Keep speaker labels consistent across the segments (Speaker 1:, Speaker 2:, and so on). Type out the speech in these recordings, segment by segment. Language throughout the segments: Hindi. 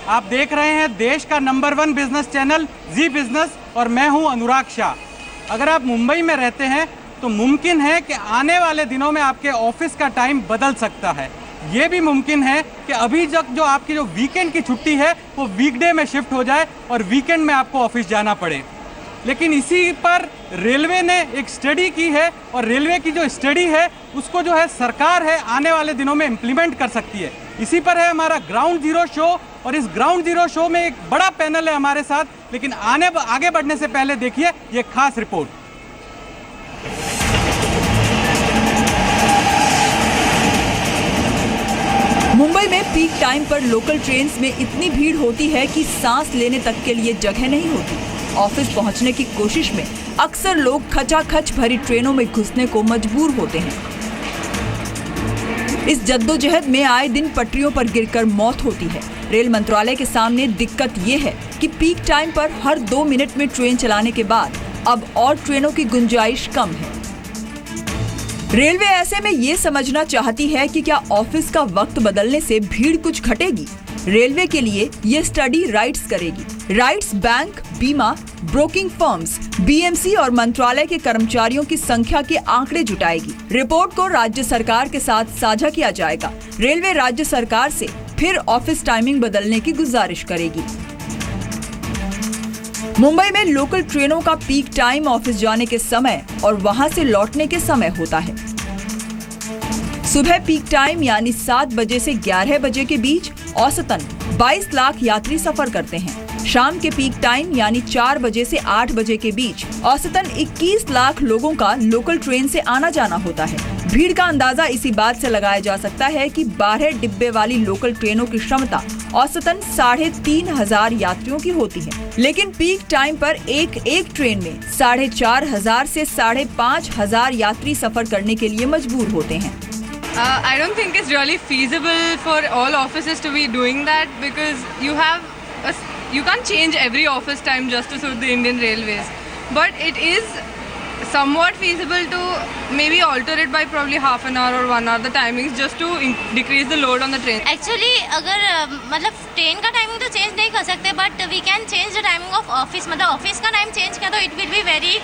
Speaker 1: आप देख रहे हैं देश का नंबर 1 बिजनेस चैनल जी बिजनेस और मैं हूं अनुराग शाह। अगर आप मुंबई में रहते हैं तो मुमकिन है कि आने वाले दिनों में आपके ऑफिस का टाइम बदल सकता है। ये भी मुमकिन है कि अभी तक जो आपकी जो वीकेंड की छुट्टी है वो वीकडे में शिफ्ट हो जाए और वीकेंड में आपको ऑफिस जाना पड़े। लेकिन इसी पर रेलवे ने एक स्टडी की है और रेलवे की जो स्टडी है उसको जो है सरकार है आने वाले दिनों में इम्प्लीमेंट कर सकती है। इसी पर है हमारा ग्राउंड जीरो शो और इस ग्राउंड जीरो शो में एक बड़ा पैनल है हमारे साथ। लेकिन आगे बढ़ने से पहले देखिए ये खास रिपोर्ट।
Speaker 2: मुंबई में पीक टाइम पर लोकल ट्रेन्स में इतनी भीड़ होती है कि सांस लेने तक के लिए जगह नहीं होती। ऑफिस पहुंचने की कोशिश में अक्सर लोग खचाखच भरी ट्रेनों में घुसने को मजबूर होते हैं। इस जद्दोजहद में आए दिन पटरियों पर गिरकर मौत होती है। रेल मंत्रालय के सामने दिक्कत ये है कि पीक टाइम पर हर 2 मिनट में ट्रेन चलाने के बाद अब और ट्रेनों की गुंजाइश कम है। रेलवे ऐसे में ये समझना चाहती है कि क्या ऑफिस का वक्त बदलने से भीड़ कुछ घटेगी। रेलवे के लिए ये स्टडी राइट्स करेगी। राइट्स बैंक, बीमा, ब्रोकिंग फर्म्स, बीएमसी और मंत्रालय के कर्मचारियों की संख्या के आंकड़े जुटाएगी। रिपोर्ट को राज्य सरकार के साथ साझा किया जाएगा। रेलवे राज्य सरकार से फिर ऑफिस टाइमिंग बदलने की गुजारिश करेगी। मुंबई में लोकल ट्रेनों का पीक टाइम ऑफिस जाने के समय और वहां से लौटने के समय होता है। सुबह पीक टाइम यानी 7 बजे से 11 बजे के बीच औसतन 22 लाख यात्री सफर करते हैं। शाम के पीक टाइम यानी 4 बजे से 8 बजे के बीच औसतन 21 लाख लोगों का लोकल ट्रेन से आना जाना होता है। भीड़ का अंदाजा इसी बात से लगाया जा सकता है कि 12 डिब्बे वाली लोकल ट्रेनों की क्षमता औसतन 3,500 यात्रियों की होती है। लेकिन पीक टाइम पर एक ट्रेन में 4,500 से 5,500 यात्री सफर करने के लिए मजबूर होते हैं।
Speaker 3: I don't think it's really feasible for all offices to be doing that because you can't change every office time just to suit the Indian Railways. But it is somewhat feasible to maybe alter it by probably half an hour or 1 hour the timings just to decrease the load on the train.
Speaker 4: Actually अगर मतलब ट्रेन का टाइमिंग तो चेंज नहीं कर सकते but we can change the timing of office. मतलब ऑफिस का टाइम चेंज किया तो it will be very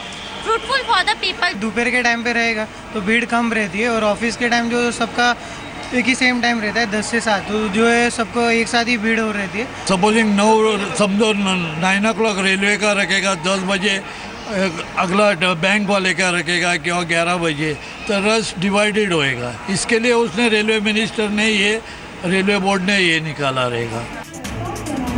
Speaker 4: fruitful for the people.
Speaker 5: दोपहर के टाइम पे रहेगा तो भीड़ कम रहती है और ऑफिस के टाइम जो सबका एक ही सेम टाइम रहता है 10 से 7, तो जो है सबको एक साथ ही भीड़ हो रहती है।
Speaker 6: सपोजिंग 9 o'clock रेलवे का रखेगा, 10 बजे अगला बैंक वाले का रखेगा कि 11 बजे, तो रश डिवाइडेड होएगा। इसके लिए उसने रेलवे मिनिस्टर ने ये रेलवे बोर्ड ने ये निकाला रहेगा।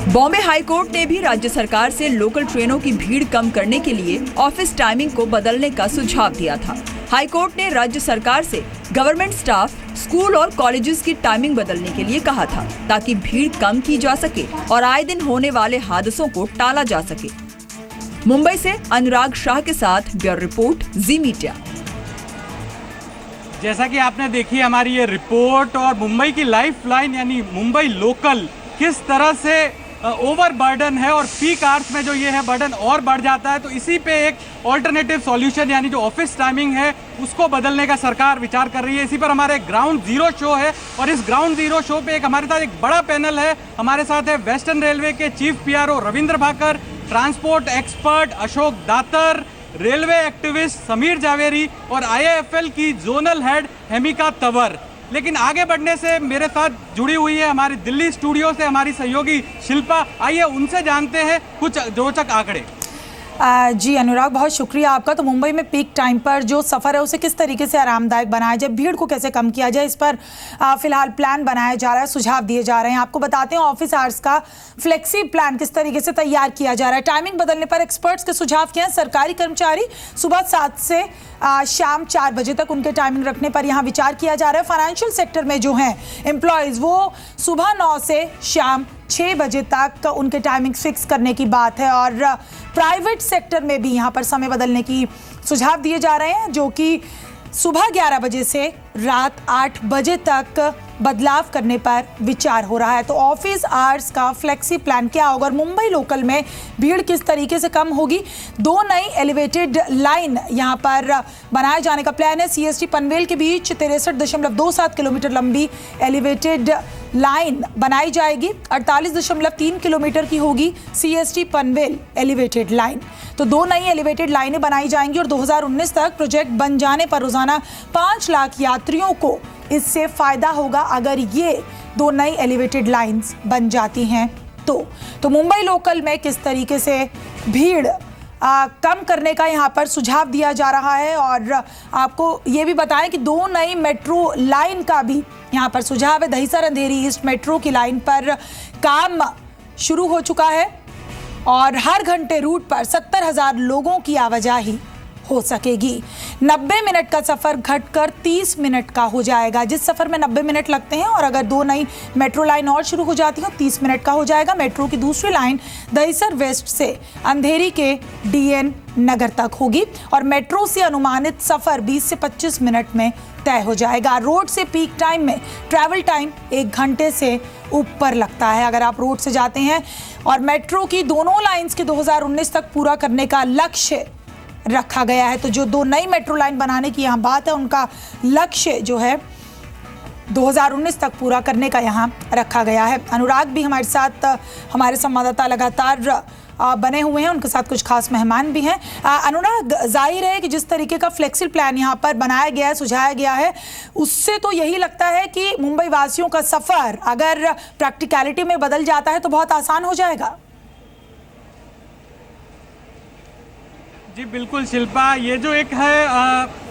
Speaker 2: बॉम्बे हाई कोर्ट ने भी राज्य सरकार से लोकल ट्रेनों की भीड़ कम करने के लिए ऑफिस टाइमिंग को बदलने का सुझाव दिया था। हाई कोर्ट ने राज्य सरकार से गवर्नमेंट स्टाफ, स्कूल और कॉलेजेस की टाइमिंग बदलने के लिए कहा था ताकि भीड़ कम की जा सके और आए दिन होने वाले हादसों को टाला जा सके। मुंबई से अनुराग शाह के साथ ब्यूरो रिपोर्ट, जी मीडिया।
Speaker 1: जैसा कि आपने देखी हमारी ये रिपोर्ट और मुंबई की लाइफलाइन यानी मुंबई लोकल किस तरह से ओवर बर्डन है और पीक आवर्स में जो ये है बर्डन और बढ़ जाता है। तो इसी पे एक ऑल्टरनेटिव सॉल्यूशन यानी जो ऑफिस टाइमिंग है उसको बदलने का सरकार विचार कर रही है। इसी पर हमारे ग्राउंड जीरो शो है और इस ग्राउंड जीरो शो पे हमारे साथ एक बड़ा पैनल है। हमारे साथ है वेस्टर्न रेलवे के chief PRO Ravindra Bhakar, transport expert Ashok Datar, railway activist Sameer Javeri और आईएएफएल की जोनल हेड हेमिका तंवर। लेकिन आगे बढ़ने से मेरे साथ जुड़ी हुई है हमारी दिल्ली स्टूडियो से हमारी सहयोगी शिल्पा। आइए उनसे जानते हैं कुछ रोचक आंकड़े।
Speaker 7: जी अनुराग, बहुत शुक्रिया आपका। तो मुंबई में पीक टाइम पर जो सफ़र है उसे किस तरीके से आरामदायक बनाया जाए, भीड़ को कैसे कम किया जाए, इस पर फिलहाल प्लान बनाया जा रहा है, सुझाव दिए जा रहे हैं। आपको बताते हैं ऑफिस आवर्स का फ्लेक्सी प्लान किस तरीके से तैयार किया जा रहा है। टाइमिंग बदलने पर एक्सपर्ट्स के सुझाव क्या हैं। सरकारी कर्मचारी सुबह 7 से शाम 4 बजे तक उनके टाइमिंग रखने पर यहाँ विचार किया जा रहा है। फाइनेंशियल सेक्टर में जो हैं एम्प्लॉयज़ वो सुबह 9 से शाम 6 बजे तक उनके टाइमिंग फिक्स करने की बात है। और प्राइवेट सेक्टर में भी यहाँ पर समय बदलने की सुझाव दिए जा रहे हैं, जो कि सुबह 11 बजे से रात 8 बजे तक बदलाव करने पर विचार हो रहा है। तो ऑफिस आवर्स का फ्लेक्सी प्लान क्या होगा और मुंबई लोकल में भीड़ किस तरीके से कम होगी। 2 नई एलिवेटेड लाइन यहाँ पर बनाए जाने का प्लान है। सीएसटी पनवेल के बीच 63.27 किलोमीटर लंबी एलिवेटेड लाइन बनाई जाएगी। 48.3 किलोमीटर की होगी CST पनवेल एलिवेटेड लाइन। तो 2 नई एलिवेटेड लाइनें बनाई जाएंगी और 2019 तक प्रोजेक्ट बन जाने पर रोजाना 5 लाख यात्रियों को इससे फायदा होगा अगर ये 2 नई एलिवेटेड लाइंस बन जाती हैं तो मुंबई लोकल में किस तरीके से भीड़ कम करने का यहाँ पर सुझाव दिया जा रहा है। और आपको ये भी बताएं कि 2 नई मेट्रो लाइन का भी यहाँ पर सुझाव है। दहीसर अंधेरी ईस्ट मेट्रो की लाइन पर काम शुरू हो चुका है और हर घंटे रूट पर 70,000 लोगों की आवाजाही हो सकेगी। 90 मिनट का सफर घटकर 30 मिनट का हो जाएगा। जिस सफर में 90 मिनट लगते हैं और अगर 2 नई मेट्रो लाइन और शुरू हो जाती है 30 मिनट का हो जाएगा। मेट्रो की दूसरी लाइन दहीसर वेस्ट से अंधेरी के DN नगर तक होगी और मेट्रो से अनुमानित सफर 20 से 25 मिनट में तय हो जाएगा। रोड से पीक टाइम में ट्रैवल टाइम 1 घंटे से ऊपर लगता है अगर आप रोड से जाते हैं। और मेट्रो की दोनों लाइंस के 2019 तक पूरा करने का लक्ष्य रखा गया है। तो जो 2 नई मेट्रो लाइन बनाने की यहाँ बात है उनका लक्ष्य जो है 2019 तक पूरा करने का यहाँ रखा गया है। अनुराग भी हमारे साथ, हमारे संवाददाता लगातार बने हुए हैं, उनके साथ कुछ खास मेहमान भी हैं। अनुराग, जाहिर है कि जिस तरीके का फ्लेक्सिबल प्लान यहाँ पर बनाया गया है, सुझाया गया है, उससे तो यही लगता है कि मुंबई वासियों का सफर अगर प्रैक्टिकलिटी में बदल जाता है तो बहुत आसान हो जाएगा।
Speaker 1: जी बिल्कुल शिल्पा, ये जो एक है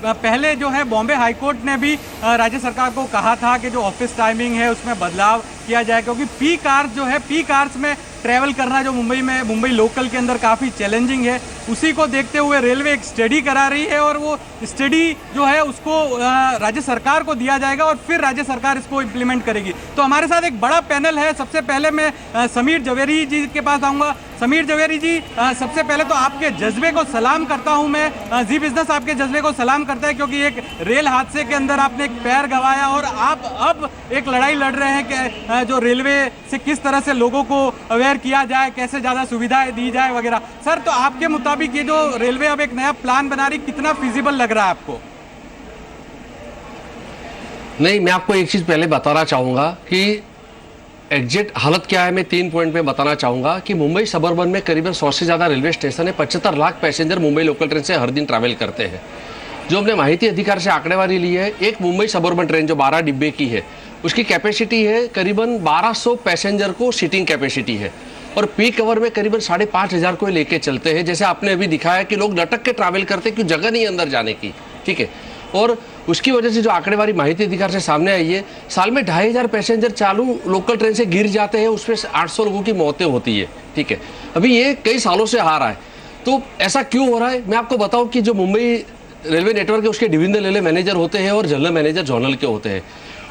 Speaker 1: पहले जो है बॉम्बे हाई कोर्ट ने भी राज्य सरकार को कहा था कि जो ऑफिस टाइमिंग है उसमें बदलाव किया जाए, क्योंकि पीक आवर्स जो है, पीक आवर्स में ट्रैवल करना जो मुंबई लोकल के अंदर काफ़ी चैलेंजिंग है। उसी को देखते हुए रेलवे एक स्टडी करा रही है और वो स्टडी जो है उसको राज्य सरकार को दिया जाएगा और फिर राज्य सरकार इसको इम्प्लीमेंट करेगी। तो हमारे साथ एक बड़ा पैनल है। सबसे पहले मैं समीर जवेरी जी के पास आऊँगा। समीर जवेरी जी, सबसे पहले तो आपके जज्बे को सलाम करता हूँ मैं। जी बिजनेस आपके जज्बे को सलाम करता है क्योंकि एक रेल हादसे के अंदर आपने एक पैर गंवाया और आप अब एक लड़ाई लड़ रहे हैं कि जो रेलवे से किस तरह से लोगों को अवेयर किया जाए, कैसे ज़्यादा सुविधाएं दी जाए वगैरह। सर, तो आपके मुताबिक ये जो रेलवे अब एक नया प्लान बना रही, कितना फिजिबल लग रहा है आपको?
Speaker 8: नहीं, मैं आपको एक चीज़ पहले बताना चाहूँगा कि एग्जैक्ट हालत क्या है। मैं 3 पॉइंट में बताना चाहूँगा कि मुंबई सबअर्बन में करीबन 100 से ज़्यादा रेलवे स्टेशन है। 75 lakh passenger Mumbai local train से हर दिन ट्रैवल करते हैं। जो हमने माहिती अधिकार से आंकड़ेवारी ली है, एक मुंबई सबअर्बन ट्रेन जो 12 डिब्बे की है उसकी कैपेसिटी है करीबन 1200 पैसेंजर को सीटिंग कैपेसिटी है और पीक आवर में करीबन 5,500 को लेके चलते हैं। जैसे आपने अभी दिखाया कि लोग लटक के ट्रैवल करते क्यों, जगह नहीं अंदर जाने की, ठीक है। और उसकी वजह से जो आंकड़ेवारी माहिती अधिकार से सामने आई है, साल में 2,500 पैसेंजर चालू लोकल ट्रेन से गिर जाते हैं, उसमें 800 लोगों की मौतें होती है, ठीक है। अभी ये कई सालों से आ रहा है। तो ऐसा क्यों हो रहा है, मैं आपको बताऊं कि जो मुंबई रेलवे नेटवर्क है उसके डिविजनल रेलवे मैनेजर होते हैं और जनरल मैनेजर जोनल के होते हैं।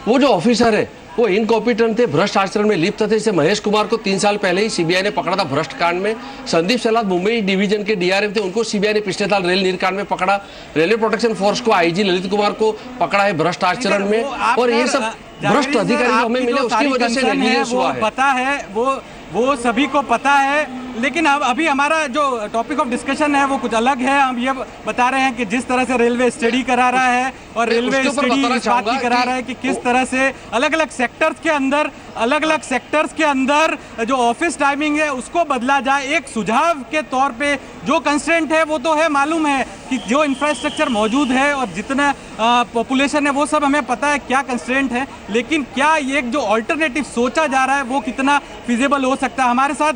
Speaker 8: वो जो ऑफिसर है वो इनकॉम्पिटेंट थे, भ्रष्ट आचरण में लिप्त थे। जैसे महेश कुमार को 3 साल पहले ही सीबीआई ने पकड़ा था भ्रष्ट कांड में। संदीप सलाद मुंबई डिवीजन के डीआरएम थे, उनको सीबीआई ने पिछले साल रेल नीरकांड में पकड़ा। रेलवे प्रोटेक्शन फोर्स को आईजी ललित कुमार को पकड़ा है भ्रष्ट आचरण में। और ये सब भ्रष्ट अधिकारी हमें मिले, उसकी वजह से नेग्लिजेंस हुआ है।
Speaker 1: पता है, वो सभी को पता है, लेकिन अब अभी हमारा जो टॉपिक ऑफ डिस्कशन है वो कुछ अलग है। हम ये बता रहे हैं कि जिस तरह से रेलवे स्टडी करा रहा है और रेलवे स्टडी इस बात की करा रहा है कि किस तरह से अलग अलग सेक्टर्स के अंदर जो ऑफिस टाइमिंग है उसको बदला जाए। एक सुझाव के तौर पे जो कंस्ट्रेंट है वो तो है, मालूम है कि जो इंफ्रास्ट्रक्चर मौजूद है और जितना पॉपुलेशन है वो सब हमें पता है क्या कंस्ट्रेंट है, लेकिन क्या ये एक जो ऑल्टरनेटिव सोचा जा रहा है वो कितना फिजिबल हो सकता है। हमारे साथ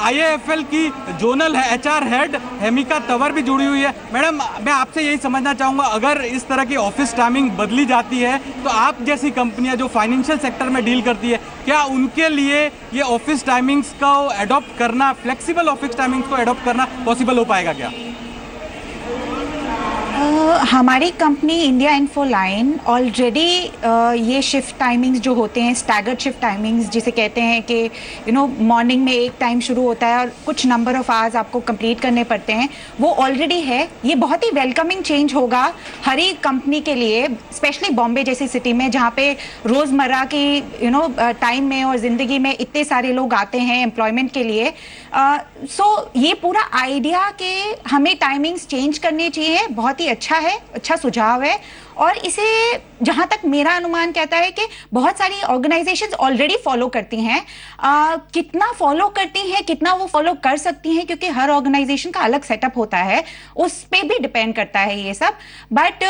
Speaker 1: IAFL की जोनल है HR हेड हेमिका तंवर भी जुड़ी हुई है। मैडम, मैं आपसे यही समझना चाहूँगा, अगर इस तरह की ऑफिस टाइमिंग बदली जाती है तो आप जैसी कंपनियां जो फाइनेंशियल सेक्टर में डील करती है, क्या उनके लिए ये ऑफिस टाइमिंग्स को एडॉप्ट करना, फ्लेक्सिबल ऑफिस टाइमिंग्स को एडॉप्ट करना पॉसिबल हो पाएगा क्या?
Speaker 9: हमारी company India info line already ये शिफ्ट टाइमिंग्स जो होते हैं, स्टैगर्ड शिफ्ट टाइमिंग्स जिसे कहते हैं कि मॉर्निंग में एक टाइम शुरू होता है और कुछ नंबर ऑफ आवर्स आपको कंप्लीट करने पड़ते हैं, वो ऑलरेडी है। ये बहुत ही वेलकमिंग चेंज होगा हर एक कंपनी के लिए, स्पेशली बॉम्बे जैसी सिटी में जहाँ पे रोज़मर्रा की टाइम में और ज़िंदगी में इतने सारे लोग आते हैं एम्प्लॉयमेंट के लिए। सो ये पूरा आइडिया कि हमें टाइमिंग्स चेंज करनी चाहिए बहुत ही अच्छा है, अच्छा सुझाव है और इसे जहां तक मेरा अनुमान कहता है कि बहुत सारी ऑर्गेनाइजेशंस ऑलरेडी फॉलो करती हैं। कितना फॉलो करती हैं, कितना वो फॉलो कर सकती हैं, क्योंकि हर ऑर्गेनाइजेशन का अलग सेटअप होता है, उस पे भी डिपेंड करता है ये सब। बट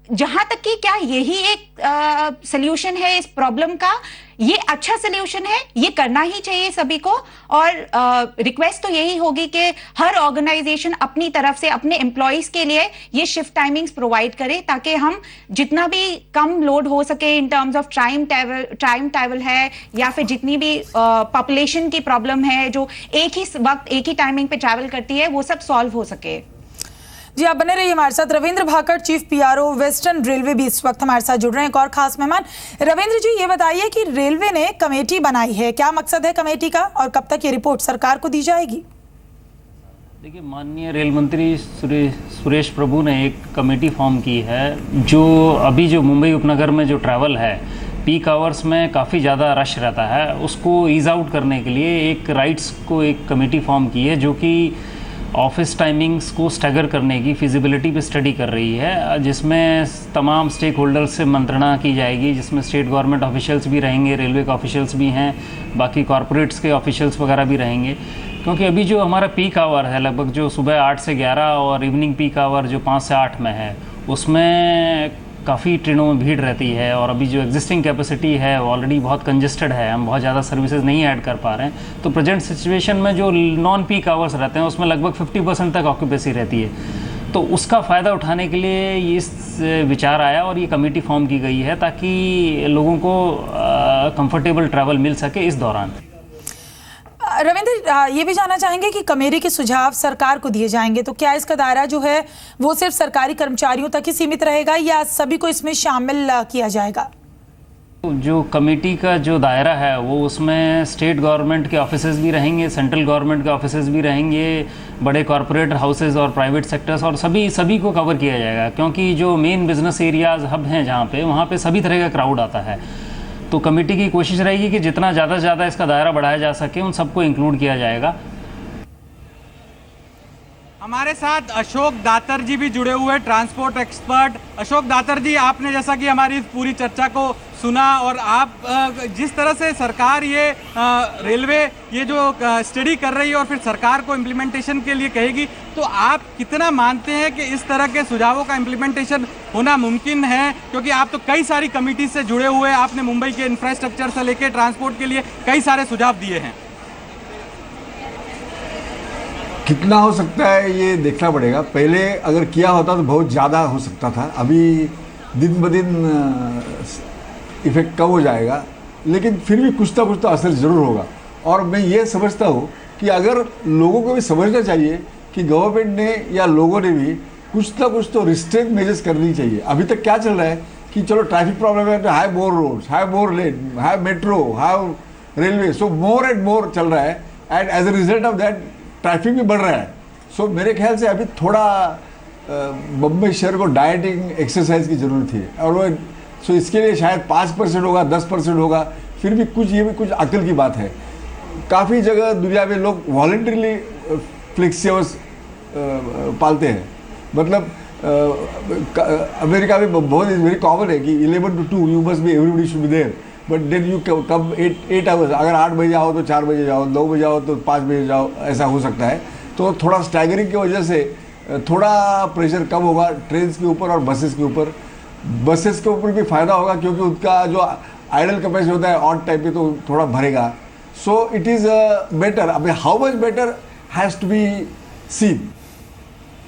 Speaker 9: जहां तक कि क्या यही एक सल्यूशन है इस प्रॉब्लम का, ये अच्छा सल्यूशन है, ये करना ही चाहिए सभी को। और रिक्वेस्ट तो यही होगी कि हर ऑर्गेनाइजेशन अपनी तरफ से अपने एम्प्लॉयज के लिए ये शिफ्ट टाइमिंग्स प्रोवाइड करे, ताकि हम जितना भी कम लोड हो सके in terms of time travel है, या फिर जितनी भी पॉपुलेशन की प्रॉब्लम है जो एक ही वक्त एक ही टाइमिंग पे ट्रैवल करती है, वो सब सॉल्व हो सके।
Speaker 7: जी आप बने रहिए हमारे साथ। Ravindra Bhakad, chief PRO western railway, भी इस वक्त हमारे साथ जुड़ रहे हैं, एक और खास मेहमान। रविंद्र जी, ये बताइए कि रेलवे ने कमेटी बनाई है, क्या मकसद है कमेटी का और कब तक ये रिपोर्ट सरकार को दी जाएगी?
Speaker 10: देखिए, माननीय रेल मंत्री सुरेश प्रभु ने एक कमेटी फॉर्म की है, जो अभी जो मुंबई उपनगर में जो ट्रैवल है, पीक आवर्स में काफ़ी ज़्यादा रश रहता है, उसको ईज़ आउट करने के लिए एक राइट्स को एक कमेटी फॉर्म की है, जो कि ऑफिस टाइमिंग्स को स्टैगर करने की फिजिबिलिटी पे स्टडी कर रही है, जिसमें तमाम स्टेक होल्डर्स से मंत्रणा की जाएगी, जिसमें स्टेट गवर्नमेंट ऑफिशियल्स भी रहेंगे, रेलवे के ऑफिशियल्स भी हैं, बाकी कॉरपोरेट्स के ऑफिशियल्स वगैरह भी रहेंगे। क्योंकि अभी जो हमारा पीक आवर है, लगभग जो सुबह 8 से 11 और इवनिंग पीक आवर जो 5 से 8 में है, उसमें काफ़ी ट्रेनों में भीड़ रहती है, और अभी जो एग्जिस्टिंग कैपेसिटी है वो ऑलरेडी बहुत कंजेस्टेड है, हम बहुत ज़्यादा सर्विसेज नहीं ऐड कर पा रहे हैं। तो प्रेजेंट सिचुएशन में जो नॉन पीक आवर्स रहते हैं उसमें लगभग 50% तक ऑक्यूपेंसी रहती है। तो उसका फ़ायदा उठाने के लिए इस विचार आया और ये कमेटी फॉर्म की गई है, ताकि लोगों को कंफर्टेबल ट्रैवल मिल सके इस दौरान।
Speaker 7: रविंद्र, ये भी जानना चाहेंगे कि कमेटी के सुझाव सरकार को दिए जाएंगे, तो क्या इसका दायरा जो है वो सिर्फ सरकारी कर्मचारियों तक ही सीमित रहेगा या सभी को इसमें शामिल किया जाएगा?
Speaker 10: जो कमेटी का जो दायरा है वो उसमें स्टेट गवर्नमेंट के ऑफिसेज भी रहेंगे, सेंट्रल गवर्नमेंट के ऑफिसेज भी रहेंगे, बड़े कॉरपोरेट हाउसेज और प्राइवेट सेक्टर्स, और सभी को कवर किया जाएगा, क्योंकि जो मेन बिजनेस एरियाज हब हैं जहाँ पे, वहाँ पे सभी तरह का क्राउड आता है। तो कमेटी की कोशिश रहेगी कि जितना ज़्यादा से ज़्यादा इसका दायरा बढ़ाया जा सके, उन सबको इंक्लूड किया जाएगा।
Speaker 1: हमारे साथ अशोक दातर जी भी जुड़े हुए, ट्रांसपोर्ट एक्सपर्ट। अशोक दातर जी, आपने जैसा कि हमारी इस पूरी चर्चा को सुना, और आप जिस तरह से सरकार ये रेलवे ये जो स्टडी कर रही है और फिर सरकार को इम्प्लीमेंटेशन के लिए कहेगी, तो आप कितना मानते हैं कि इस तरह के सुझावों का इम्प्लीमेंटेशन होना मुमकिन है? क्योंकि आप तो कई सारी कमेटी से जुड़े हुए, आपने मुंबई के इंफ्रास्ट्रक्चर से लेकर ट्रांसपोर्ट के लिए कई सारे सुझाव दिए हैं।
Speaker 11: कितना हो सकता है ये देखना पड़ेगा। पहले अगर किया होता तो बहुत ज़्यादा हो सकता था, अभी दिन ब दिन इफेक्ट कम हो जाएगा, लेकिन फिर भी कुछ ना कुछ तो असर ज़रूर होगा। और मैं ये समझता हूँ कि अगर लोगों को भी समझना चाहिए कि गवर्नमेंट ने या लोगों ने भी कुछ ना कुछ तो रिस्ट्रेंट मेजर्स करनी चाहिए। अभी तक क्या चल रहा है कि चलो ट्रैफिक प्रॉब्लम है तो have more roads, have more lane, have metro, have railway, so more and more चल रहा है, and as a result of that traffic भी बढ़ रहा है। सो मेरे ख्याल से अभी थोड़ा बम्बई शहर को डाइटिंग एक्सरसाइज की ज़रूरत है, और वो सो इसके लिए शायद 5% होगा, 10% होगा, फिर भी कुछ ये भी कुछ अकल की बात है। काफ़ी जगह दुनिया में लोग वॉलंटरीली फ्लेक्सी आवर्स पालते हैं, मतलब अमेरिका में बहुत वेरी कॉमन है कि 11 to 2 you must be, everybody should be there, but then you come 8 hours. अगर 8 बजे आओ तो 4 बजे जाओ, 9 बजे आओ तो 5 बजे जाओ, ऐसा हो सकता है। तो थोड़ा स्टैगरिंग की वजह से थोड़ा प्रेशर कम होगा ट्रेन के ऊपर और बसेस के ऊपर। बसेस के ऊपर भी फ़ायदा होगा, क्योंकि उनका जो आइडल कैपेसिटी होता है ऑन टाइम पे तो थोड़ा भरेगा। So it is better. अब how much better has to be scene.